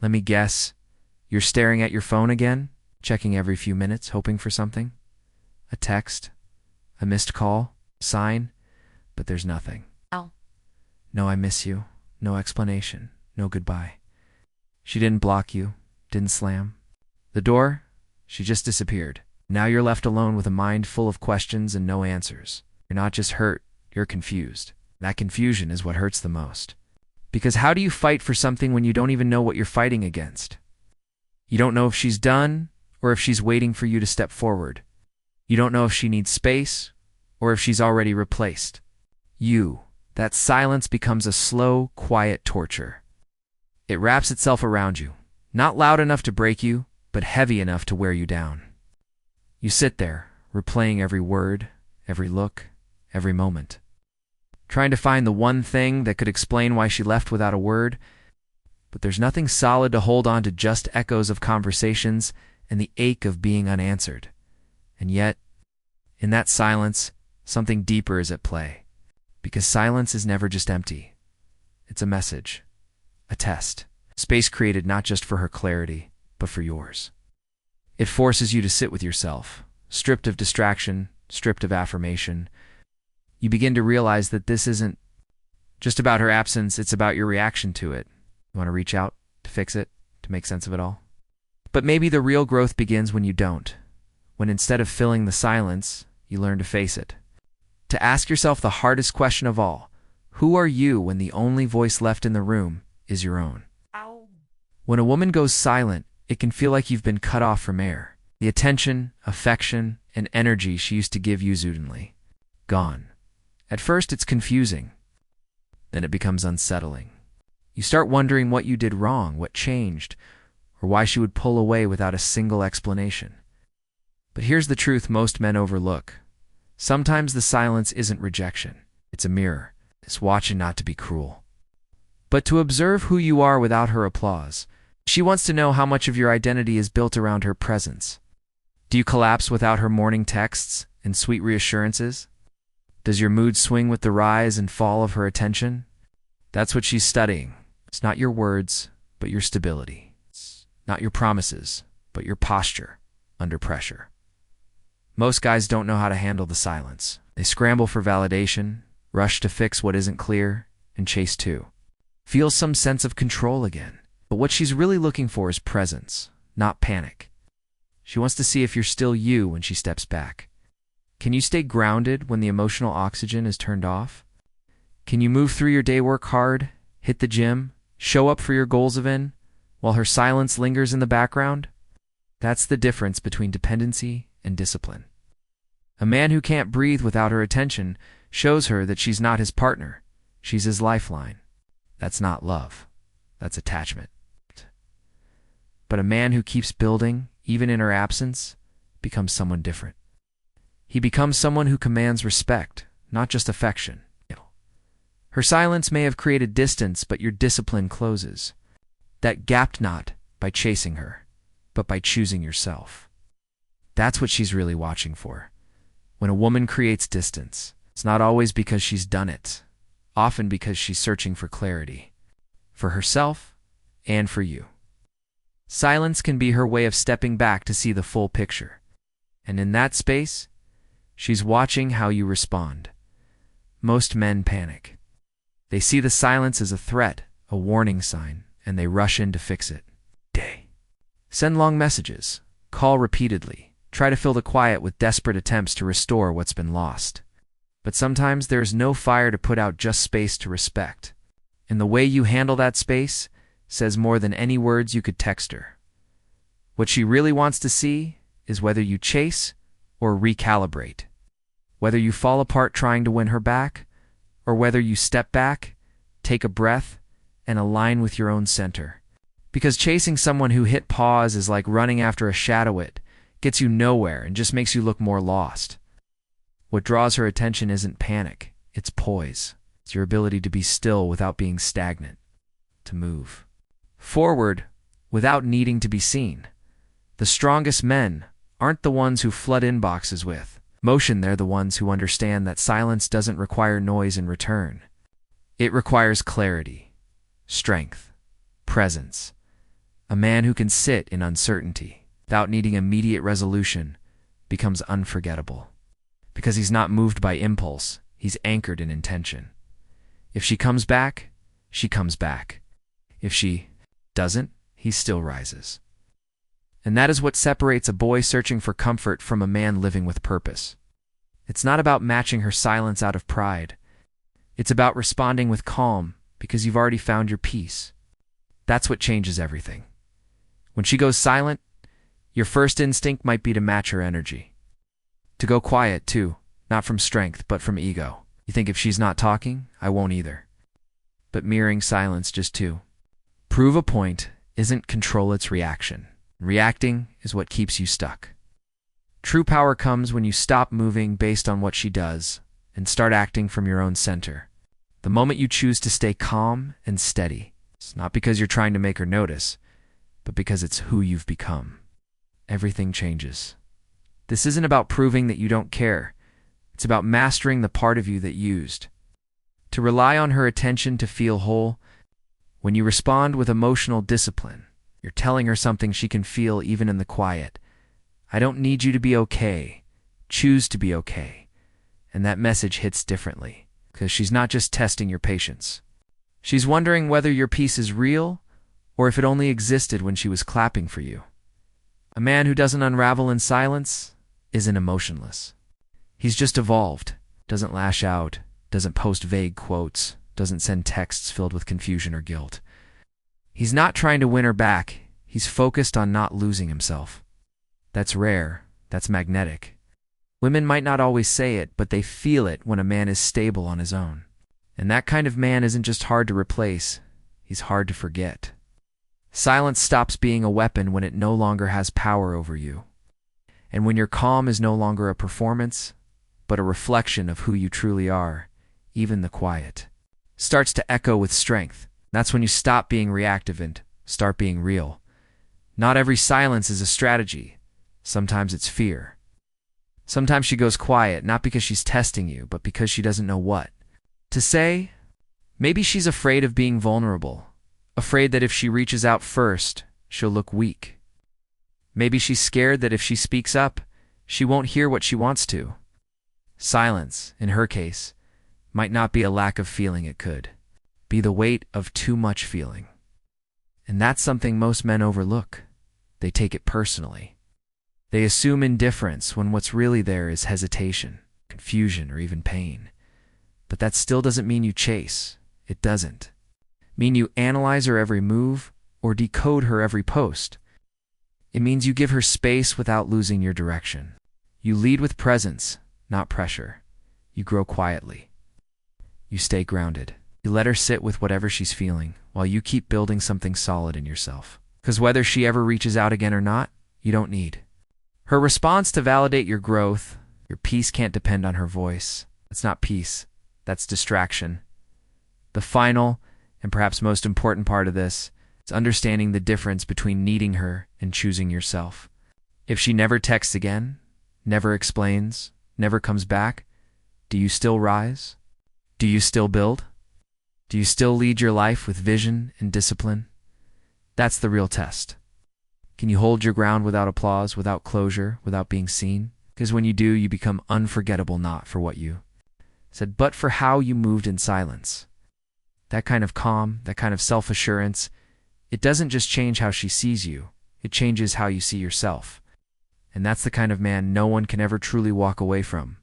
Let me guess. You're staring at your phone again, checking every few minutes, hoping for something? A text? A missed call? Sign? But there's nothing. Ow. No, I miss you. No explanation. No goodbye. She didn't block you. Didn't slam. The door? She just disappeared. Now you're left alone with a mind full of questions and no answers. You're not just hurt, you're confused. That confusion is what hurts the most. Because how do you fight for something when you don't even know what you're fighting against? You don't know if she's done or if she's waiting for you to step forward. You don't know if she needs space or if she's already replaced. That silence becomes a slow, quiet torture. It wraps itself around you, not loud enough to break you, but heavy enough to wear you down. You sit there, replaying every word, every look, every moment, trying to find the one thing that could explain why she left without a word, but there's nothing solid to hold on to, just echoes of conversations and the ache of being unanswered. And yet, in that silence, something deeper is at play. Because silence is never just empty. It's a message, a test, space created not just for her clarity, but for yours. It forces you to sit with yourself, stripped of distraction, stripped of affirmation. You begin to realize that this isn't just about her absence, it's about your reaction to it. You want to reach out, to fix it, to make sense of it all. But maybe the real growth begins when you don't. When instead of filling the silence, you learn to face it. To ask yourself the hardest question of all: who are you when the only voice left in the room is your own? Ow. When a woman goes silent, it can feel like you've been cut off from air. The attention, affection, and energy she used to give you suddenly gone. At first, it's confusing. Then it becomes unsettling. You start wondering what you did wrong, what changed, or why she would pull away without a single explanation. But here's the truth most men overlook. Sometimes the silence isn't rejection. It's a mirror. It's watching not to be cruel, but to observe who you are without her applause. She wants to know how much of your identity is built around her presence. Do you collapse without her morning texts and sweet reassurances? Does your mood swing with the rise and fall of her attention? That's what she's studying. It's not your words, but your stability. It's not your promises, but your posture under pressure. Most guys don't know how to handle the silence. They scramble for validation, rush to fix what isn't clear, and chase too. Feel some sense of control again. But what she's really looking for is presence, not panic. She wants to see if you're still you when she steps back. Can you stay grounded when the emotional oxygen is turned off? Can you move through your day, work hard, hit the gym, show up for your goals even, while her silence lingers in the background? That's the difference between dependency and discipline. A man who can't breathe without her attention shows her that she's not his partner. She's his lifeline. That's not love. That's attachment. But a man who keeps building, even in her absence, becomes someone different. He becomes someone who commands respect, not just affection. Her silence may have created distance, but your discipline closes. That gap not by chasing her, but by choosing yourself. That's what she's really watching for. When a woman creates distance, it's not always because she's done it, often because she's searching for clarity, for herself and for you. Silence can be her way of stepping back to see the full picture. And in that space, she's watching how you respond. Most men panic. They see the silence as a threat, a warning sign, and they rush in to fix it. Send long messages, call repeatedly, try to fill the quiet with desperate attempts to restore what's been lost. But sometimes there's no fire to put out, just space to respect. And the way you handle that space says more than any words you could text her. What she really wants to see is whether you chase or recalibrate, whether you fall apart trying to win her back, or whether you step back, take a breath, and align with your own center. Because chasing someone who hit pause is like running after a shadow. It gets you nowhere and just makes you look more lost. What draws her attention isn't panic, it's poise. It's your ability to be still without being stagnant, to move forward without needing to be seen. The strongest men aren't the ones who flood inboxes with motion. They're the ones who understand that silence doesn't require noise in return. It requires clarity, strength, presence, A man who can sit in uncertainty without needing immediate resolution becomes unforgettable. Because he's not moved by impulse, he's anchored in intention. If she comes back, she comes back. If she doesn't, he still rises. And that is what separates a boy searching for comfort from a man living with purpose. It's not about matching her silence out of pride. It's about responding with calm because you've already found your peace. That's what changes everything. When she goes silent, your first instinct might be to match her energy. To go quiet, too, not from strength, but from ego. You think if she's not talking, I won't either. But mirroring silence just to prove a point isn't control, it's reaction. Reacting is what keeps you stuck. True power comes when you stop moving based on what she does and start acting from your own center. The moment you choose to stay calm and steady, it's not because you're trying to make her notice, but because it's who you've become. Everything changes. This isn't about proving that you don't care. It's about mastering the part of you that used to rely on her attention to feel whole. When you respond with emotional discipline, you're telling her something she can feel even in the quiet. I don't need you to be okay. Choose to be okay. And that message hits differently, because she's not just testing your patience. She's wondering whether your peace is real or if it only existed when she was clapping for you. A man who doesn't unravel in silence isn't emotionless. He's just evolved, doesn't lash out, doesn't post vague quotes, doesn't send texts filled with confusion or guilt. He's not trying to win her back. He's focused on not losing himself. That's rare. That's magnetic. Women might not always say it, but they feel it when a man is stable on his own. And that kind of man isn't just hard to replace. He's hard to forget. Silence stops being a weapon when it no longer has power over you. And when your calm is no longer a performance, but a reflection of who you truly are, even the quiet starts to echo with strength. That's when you stop being reactive and start being real. Not every silence is a strategy. Sometimes it's fear. Sometimes she goes quiet, not because she's testing you, but because she doesn't know what to say. Maybe she's afraid of being vulnerable, afraid that if she reaches out first, she'll look weak. Maybe she's scared that if she speaks up, she won't hear what she wants to. Silence, in her case, might not be a lack of feeling, it could be the weight of too much feeling. And that's something most men overlook. They take it personally. They assume indifference when what's really there is hesitation, confusion, or even pain. But that still doesn't mean you chase. It doesn't mean you analyze her every move or decode her every post. It means you give her space without losing your direction. You lead with presence, not pressure. You grow quietly. You stay grounded. You let her sit with whatever she's feeling while you keep building something solid in yourself. Because whether she ever reaches out again or not, you don't need her response to validate your growth. Your peace can't depend on her voice. That's not peace. That's distraction. The final and perhaps most important part of this is understanding the difference between needing her and choosing yourself. If she never texts again, never explains, never comes back, do you still rise? Do you still build? Do you still lead your life with vision and discipline? That's the real test. Can you hold your ground without applause, without closure, without being seen? Because when you do, you become unforgettable, not for what you said, but for how you moved in silence. That kind of calm, that kind of self-assurance, it doesn't just change how she sees you, it changes how you see yourself. And that's the kind of man no one can ever truly walk away from.